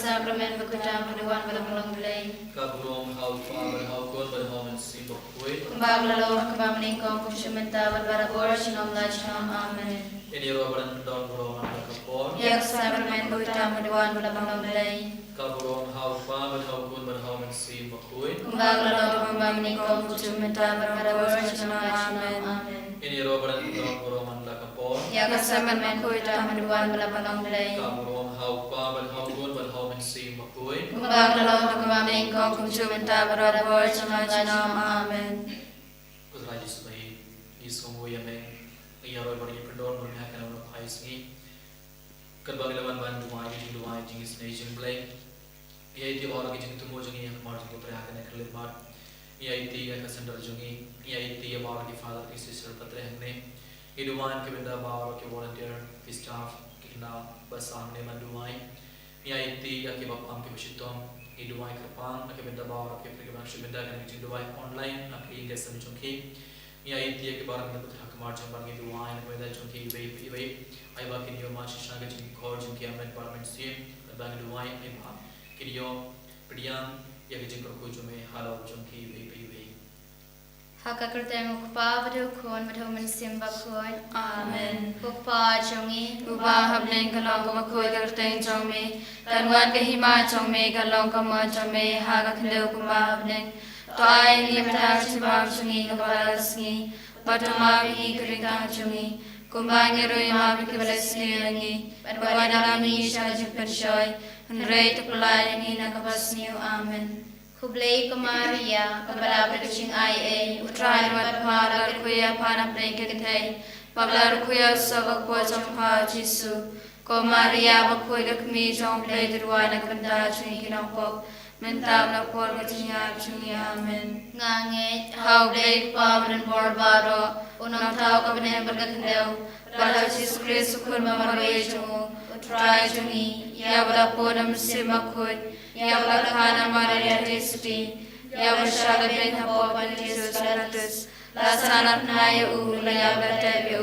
sacrament berkutam penuan belum belai. Kabulong hau pa berhau kon berhau mensi bokui. Bag lalu kebam ningkong kusyumenta berbarabor shalom la shalom amen. Ini robaran don roman berkapor. Yak sacrament berkutam penuan belum belai. Kabulong hau pa berhau kon berhau mensi bokui. Bag lalu kebam ningkong kusyumenta berbarabor shalom la shalom amen. Ini robaran don roman berkapor. Yak sacrament berkutam penuan belum belai. Kabulong hau pa berhau kon berhau mensi bokui. Bag lalu kebam ningkong kusyumenta berbarabor shalom la shalom amen. Kudraji sebagai isongo yame iya roy bari pendon bermihakan orang paisngi kerbagi lawan bantu mai di luar jingis nation play iya itu orang yang tunggu jungi yang kemarin itu perhatian yang kelebat iya itu yang kesendar jungi iya itu yang orang di father di sister patrihang ne iduman ke benda bawa ke volunteer ke staff ke kena basang ne bantu mai iya itu yang ke bapam ke besitom iduman ke pang ke benda bawa ke pergi bangsa benda kan ke iduman online nak ke inggris sama jungi iya itu yang ke barang itu marching bang itu wine with that junki ibai ai ba kinyo ma shishna ga junki khor junki amen parliament sim bang itu wine ai ba kinyo priyan ya ga junki ko jume halo junki ibai Haka kerteng ukpa badu kon badu mensim bakoi amen ukpa jongi uba hablen kalong ko makoi kerteng jome kanwan ke hima jome kalong ko ma jome haga khlo ko ma hablen to ai ni mata sibam sungi ko balasngi Batama bihi keringan jungi, kumbangnya roi mabi kebalesni langi, badana mi shajib penshoy, henrei tepulai langi nakapasniu amen. Kublai Maria kebala berkucing ai Utrai wadpara rukuya pana preke ketai, pabla rukuya sabak po jampa Jisu, ko Maria bakuy gakmi jong play dirwa nakabanda jungi kinampok, mentam na por gatinya jungi amen. Nganget How great power and barbaro, unang tao kabanen bergatendeu, pada Jesus Christ ukur mamarwe jungu, utrai jungi, ya bala podam simakut, ya bala kana Maria Kristi, ya bershala ben habo ban Jesus Kristus, lasana pnaya la bala tebi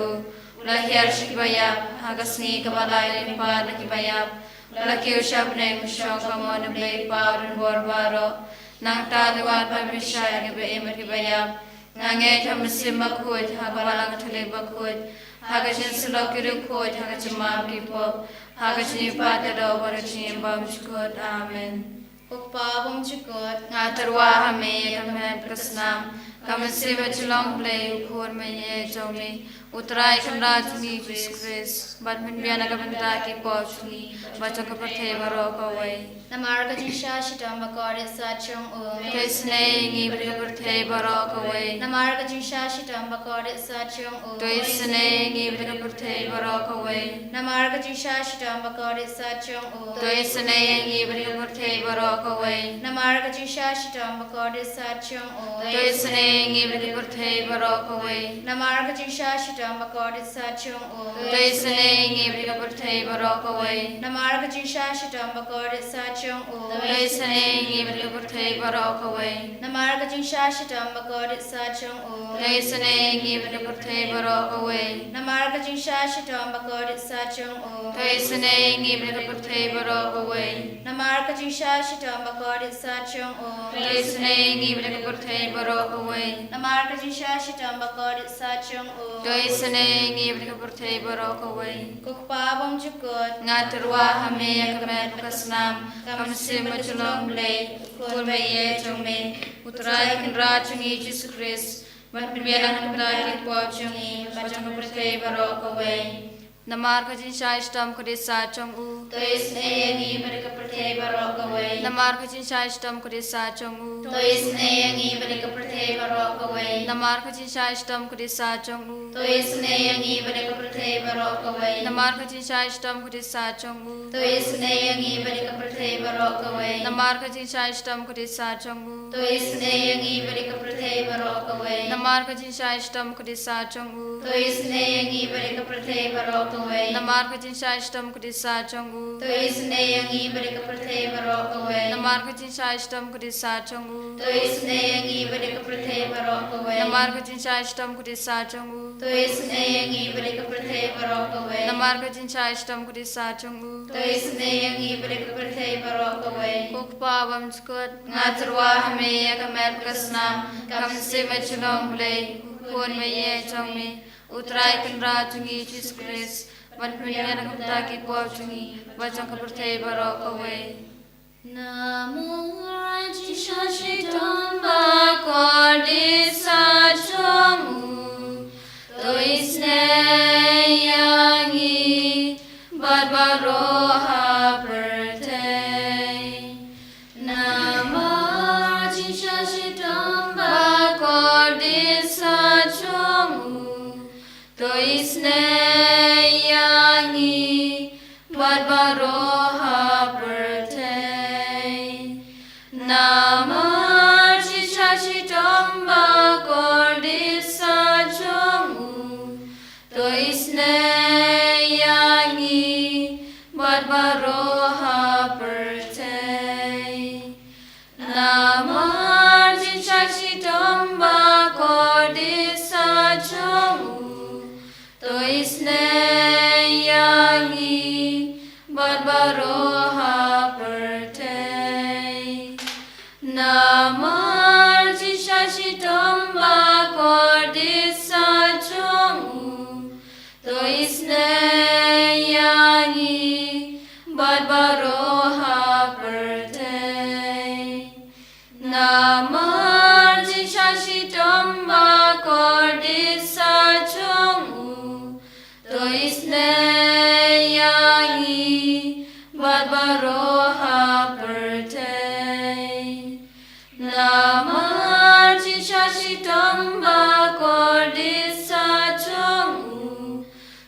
lahir shikibaya, hagasni kabalay limpa nakibaya, laki usap ne musyong kamon blay power and barbaro, nang taluan pamisya gabe emer kibaya ngange thamsim bakut hagawalang thale bakut hagachin sulokir khot hagachma pipo hagachni patado barachni bamshkot amen ukpa bom chukot ngatarwa hame kamen prasnam kamse bachlong play ukhor me jome utrai kamrajni Jesus badmin biana kabanta ki pochni bachok pathe baro kawai namarga jinsha shitam bakore sachong Toisne ngi berkapurthai barok away. namarga jinsha shitam bakore sachong Toisne ngi berkapurthai barok away. namarga jinsha shitam bakore sachong Toisne ngi berkapurthai barok away. namarga jinsha shitam bakore sachong Toisne ngi berkapurthai barok away. namarga jinsha shitam bakore sachong Toisne ngi berkapurthai barok away. namarga jinsha shitam bakore sachong Toisne ngi berkapurthai barok away. namarga jinsha shitam bakore sachong Toisne ngi berkapurthai barok away. namarga jinsha shitam bakore sachong Toisne ngi berkapurthai barok away. namarga jinsha shitam bakore sachong Toisne ngi berkapurthai barok away. namarga jinsha shitam bakore sachong Toisne ngi berkapurthai barok away. kukpa bom chukot Ngaturwa hame yakamet kasnam kamse machlong blay kurbe ye chongme utrai kinra chungi Jesus Christ matbiyalan kamdaki pop chungi bachang prathai barok away. Namar kajin shaistam kodisa chongu toisne yangi berka prathai barok away Namar kajin shaistam kodisa chongu toisne yangi berka prathai barok away Namar kajin shaistam kodisa chongu toisne yangi berka prathai barok away Namar kajin shaistam kodisa chongu toisne yangi berka prathai barok away Namar kajin shaistam kodisa chongu toisne yangi berka prathai barok away Namar kajin shaistam kodisa chongu toisne yangi berka prathai barok away Namar kajin shaistam kodisa chongu toisne yangi berka prathai barok away Namar kajin shaistam kodisa chongu toisne yangi berka prathai barok away Namar kajin shaistam kodisa chongu Tuisnei beri kepercayaan barokawe. Namar ka jinsa istam kudi sa chungu. Tuisnei beri kepercayaan barokawe. Kukpa bam skut. Ngaturwa hame akamer kasnam. Kamse machulong blay. Kun me ye chongmi. Utrai kendra chungi Jesus Christ. Ban punya nak taki po chungi. Bacang kepercayaan barokawe. Namo Raja Shitamba Kodi Sachomu Toisne Yangi Barbaroha Pertei Namo Raja Shitamba Kodi Sachomu Toisne Yangi Barbaroha Pertei Namar Shitamba Kordisa Chomu Toisne Yangi Barbaroha Pertei Namar Shitamba Kordisa Chomu Toisne Yangi Barbaroha Pertei Namar Shitamba Kordisa Chomu Toisne Yangi Barbaroha Pertei Namar Shitamba Kordisa Chomu Toisne Yangi Barbaroha Pertei Namar Shitamba Kordisa Chomu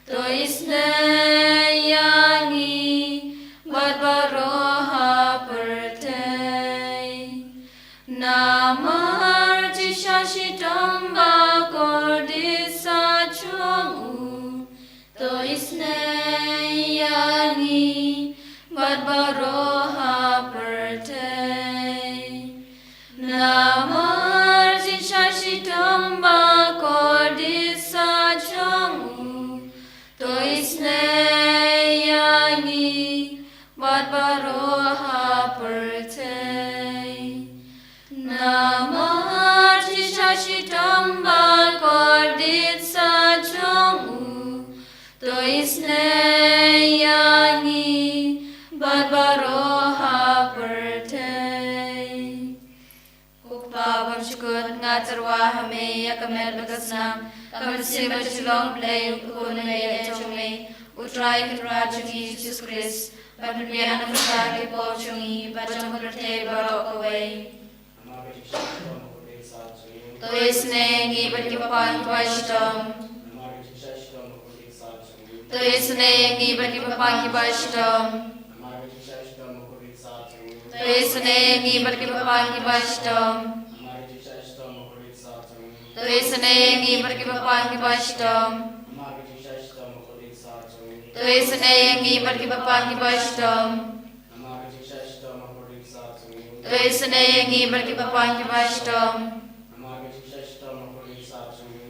Toisne Yangi Barbaroha Pertei Namar Shitamba Kordisa Chomu Toisne Yangi Barbaroha Pertei Namar Shitamba Kordisa Chomu Toisne Yangi Barbaroha Pertei Namar Shitamba Kordisa Chomu Toisne Yangi Barbaroha Pertei Kukpa Shukut Ngatarwa Hame Yakamer Bagasnam Kamansi Machulong Play Kunay Chumi Utrai Katra Chungi Jesus Christ Banbian of Saki Po Chungi Bachang Pertei Barokaway Toisne Gi Batipapan Twashtom Toisne Gi Batipapan Twashtom Toisne Gi Batipapan Twashtom Toisne Gi Batipapan Twashtom Toisne Gi Batipapan Twashtom Toisne Gi Batipapan Twashtom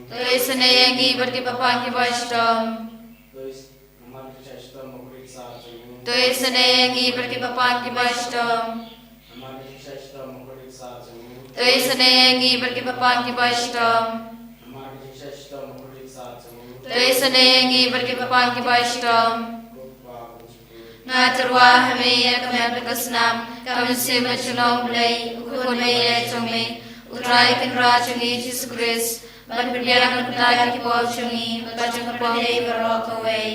Toisne Gi Batipapan Twashtom Toisne Gi Batipapan Twashtom Toisne Gi Batipapan Twashtom Toisne Gi Batipapan Twashtom Ngaturwa Hame Yakamer Bagasnam Kamansi Machulong Play Kunay Chumi Utrai Kendra Chungi Jesus Christ Banbian Kutaki Po Chungi Bachang Pertei Barokaway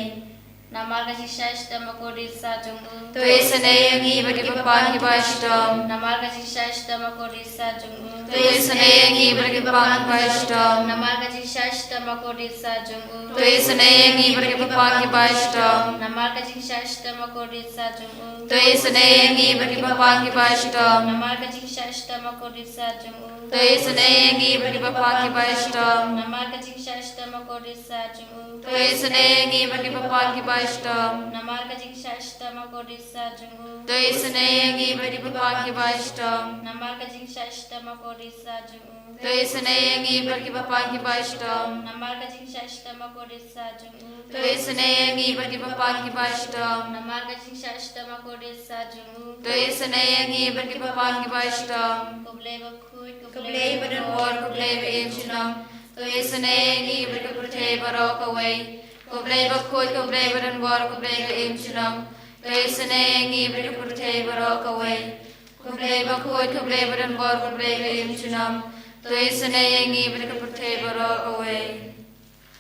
Namar Shitamba Kordisa Chomu Toisne Yangi Batipapan Twashtom Namar Shitamba Kordisa Chomu Toisne Yangi Batipapan Twashtom Namar Shitamba Kordisa Chomu Toisne Yangi Batipapan Twashtom Namar Shitamba Kordisa Chomu Toisne Yangi Batipapan Twashtom Namar Shitamba Kordisa Chomu Toisne Yangi Batipapan Twashtom Namar Shitamba Kordisa Chomu Toisne Yangi Batipapan Baishtam, Namar kajing shashtam akodisa jungu. Doi Sanayangi Barkipapaki Baishtam, Namar kajing shashtam akodisa jungu. Doi Sanayangi Barkipapaki Baishtam, Namar kajing shashtam akodisa jungu. Doi Sanayangi Barkipapaki Baishtam, Namar kajing shashtam akodisa jungu. Doi Sanayangi Barkipapaki Baishtam, Kublai bakut, Kublai Badan War, Kublai Baimchinam, Doi Sanayangi Barkipurte Barokaway, Kublai Bakut, Kublai Badan War, Kublai Baimchinam, Doi Sanayangi Barkipurte Barokaway, Kublai Bakut, Kublai Badan War, Kublai Baimchinam, Doi Sanayangi Barkipurte Barokaway.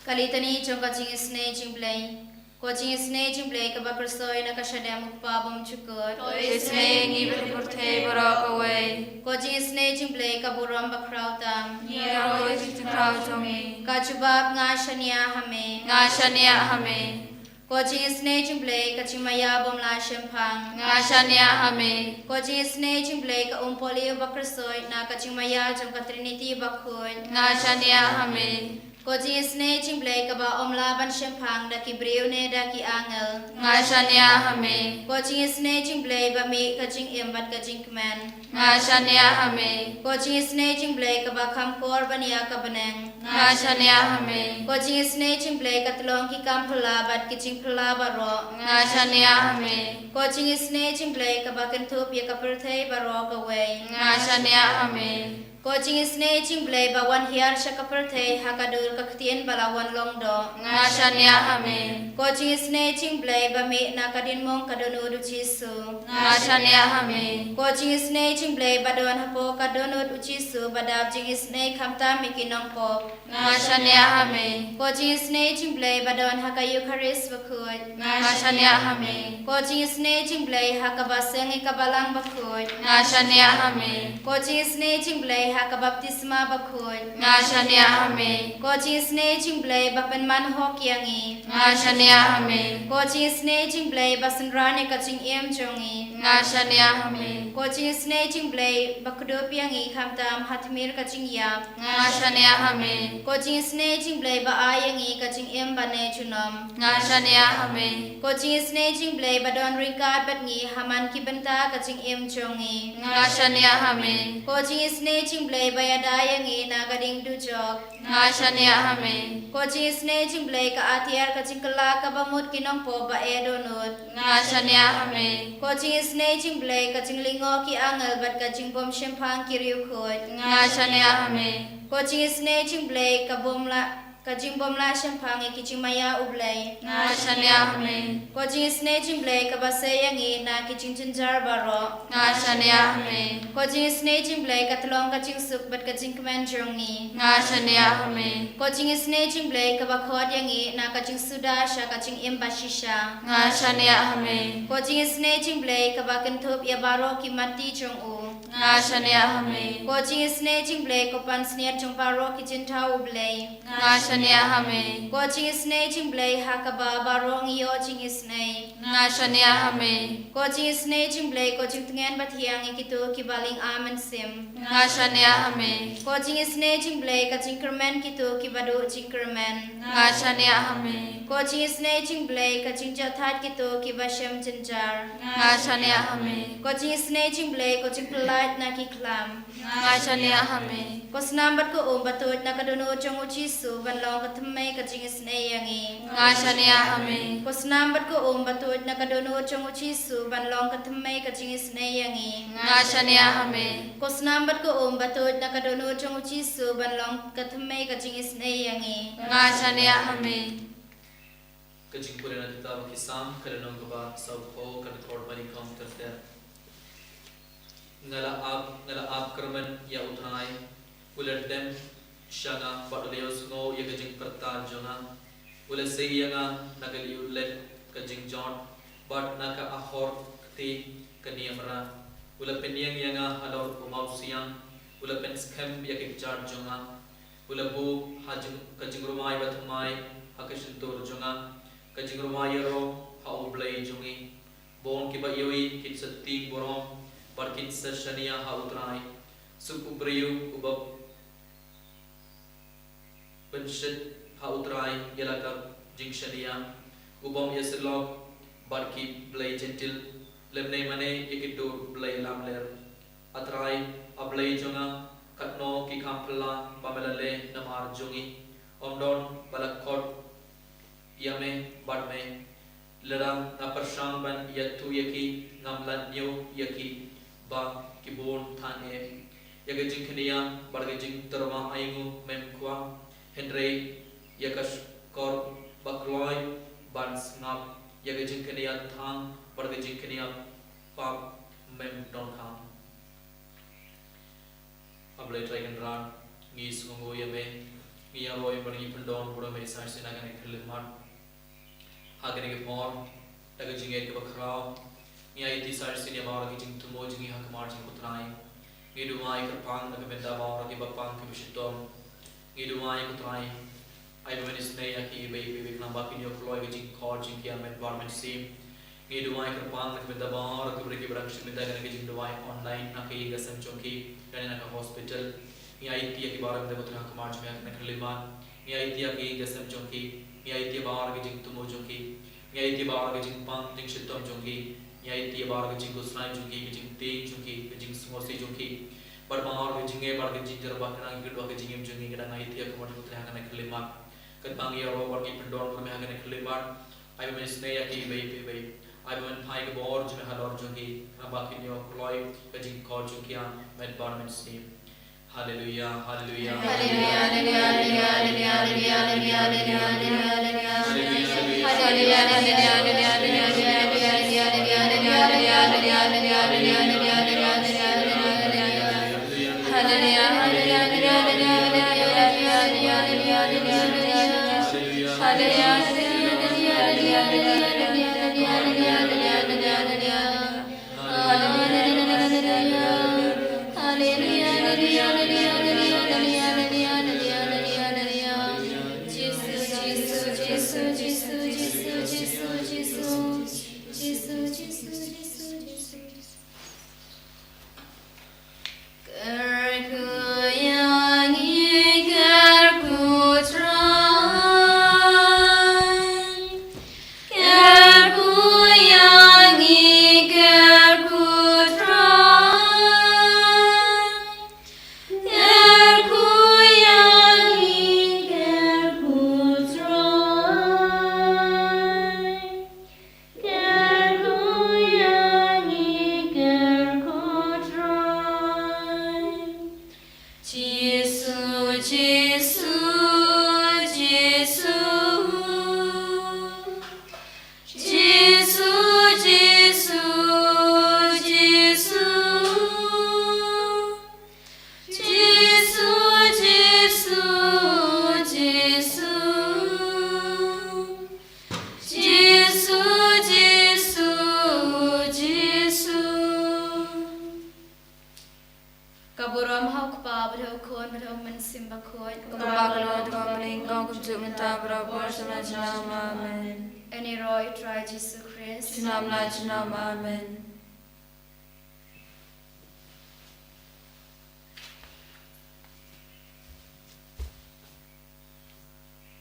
Kalitani chong kaching isne chingblai. Coaching isne chingblai ka bakrsoy na kasyadam pabom chukot. Doi Sanayangi Barkipurte Barokaway, Coaching isne chingblai ka buram bakrautam. Yaroi Chitrao Jongi, Kachubab nga shania hame. Ngashania Hame, Coaching isne chingblai ka chimaya bom la shempang. Ngashania Hame, Coaching isne chingblai ka umpolio bakrsoy na ka chimaya chong ka Trinity bakhun. Ngashania Hame, Coaching isne chingblai ka ba omla ban shempang da ki breu ne da ki angel. Ngashania Hame, Coaching isne chingblai ba mi ka ching embat ka ching kman. Ngashania Hame, Coaching isne chingblai ka ba kham kor bania ka banang. Ngashania Hame, Coaching isne chingblai ka tlong ki kam phula bat ki ching phula ba ro. Ngashania Hame, Coaching isne chingblai ka ba kan thup ya ka perthai ba ro ka wei. Ngashania Hame, Coaching isne chingblai ba wan hiar sha ka perthai ha ka dur ka ktien bala wan long do. Ngashania Hame, Coaching isne chingblai ba mi na ka din mong ka donu du chisu. Ngashania Hame, Coaching isne chingblai ba don hapo ka donu du chisu ba dab jing isne khamta mi kinong pop. Ngashania Hame, Coaching isne chingblai ba don ha ka Eucharist ba khut. Ngashania Hame, Coaching isne chingblai ha ka ba seng ka balang ba khut. Ngashania Hame, Coaching isne chingblai ha ka baptisma ba khut. Ngashania Hame, Coaching isne chingblai ba pen man ho kyangi. Ngashania Hame, Coaching isne chingblai ba sanrane ka ching em chongi. Ngashania Hame, Coaching isne chingblai ba kudo piangi khamtam hatmir ka ching yap. Ngashania Hame, Coaching isne chingblai ba ayangi ka ching em ba ne chunom. Ngashania Hame, Coaching isne chingblai ba don ringkat bat ngi haman ki benta ka ching em chongi. Ngashania Hame, Coaching isne chingblai ba yadayangi na ka ding du chok. Ngashania Hame, Coaching isne chingblai ka atiar ka chingkala ka ba mut kinong po ba edonut. Ngashania Hame, Coaching isne chingblai ka chinglingo ki angal bat ka chingbom shempang ki riu khut. Ngashania Hame, Coaching isne chingblai ka bomla ka jingbom la shempang ki chingmaya ublai. Ngashania Hame, Coaching isne chingblai ka ba sayangi na ki chingchinjar baro. Ngashania Hame, Coaching isne chingblai ka tlong ka chingsuk bat ka chingkman jongi. Ngashania Hame, Coaching isne chingblai ka ba khot yangi na ka chingsuda sha ka ching embashisha. Ngashania Hame, Coaching isne chingblai ka ba kenthup ya baro ki mati chong u. Ngashania Hame, Coaching isne chingblai ko pan sniat chong baro ki chintha ublai. Ngashania Hame, Coaching isne chingblai ha ka ba baro ngiyo ching isne. Ngashania Hame, Coaching isne chingblai ko ching tngen bathiang ikitu ki baling amen sim. Ngashania Hame, Coaching isne chingblai ka chingkerman kitu ki badu chingkerman. Ngashania Hame, Coaching isne chingblai ka chingchathat kitu ki bashem chinjar. Ngashania Hame, Coaching isne chingblai ko chingplat na ki klam. Ngashania Hame, Ko snambat ko batut na kadunu chong uchisu banlong ka thamai ka ching isne yangi. Ngashania Hame, Ko snambat ko batut na kadunu chong uchisu banlong ka thamai ka ching isne yangi. Ngashania Hame, Ko snambat ko batut na kadunu chong uchisu banlong ka thamai ka ching isne yangi. Ngashania Hame, Kajing pura na tita makisam karanong gaba sa upo kanakor bari kam karter. Ngala ab kerman ya utnai ular dem shanga badaleos ngo ya kajing perta jona ular seyanga nagali ulet kajing John but naka ahor kti kaniamra ular penyang yanga hador umau siang ular pen skem ya kikjar jona ular bu hajing kajing rumai bathmai hakashintur jona kajing rumai ro hau blai jungi bon kiba yoi kitsati borong Parkin seshania hautrai sukubriyu ubab penshit hautrai yalaka jingshania ubom yeselok barki blai gentil lemne mane ikitur blai lamler atrai ablai jonga katno ki kampla bamelale namar jongi omdon balakot yame badme lerang na persang ban yatu yaki ngamlan nyu yaki ba kibon thane yaga jingkhnia barga jing terma aingu memkwa henry yakas kor bakloi bans ngap yaga jingkhnia thang barga jingkhnia pap mem don kham ablai train ran ngi sungo yame ngi aroi bargi pendon pura me sai sinagan khleman hagane ke por daga jinget ke bakrao ngi ai ti sar sinia ba bargi jing tumo jingi hak mar jing putrai ngi dumai kerpang daga benda ba bargi bapang ke bishitom ngi dumai putrai ai do menis nei aki bei bei namba pinyo kloi ke jing khor jing kiam environment sim ngi dumai kerpang daga benda ba bargi berki barang shimita ke jing dumai online na ke gasam chongki kana na hospital ngi ai ti aki barang daga putra hak mar jing na khliman ngi ai ti aki gasam chongki ngi ai ti ba bargi jing tumo chongki ngi ai ti ba bargi jing pang ting shitom chongki ngi ai ti ba bargi jing gusnai chongki ke jing te chongki ke jing smosi chongki bar bangor ke jinge bar ke jing jarba kana ke dua ke jingim chongki kana ngai ti ak mod putra kana khliman kan bang ya ro bargi pendon ko me kana khliman ai me snei aki bei ai men phai ke bor jme halor chongki ba ki nyo kloi ke jing kol chongki an med barmen sim Hallelujah, hallelujah, hallelujah, hallelujah, hallelujah, hallelujah, Amen.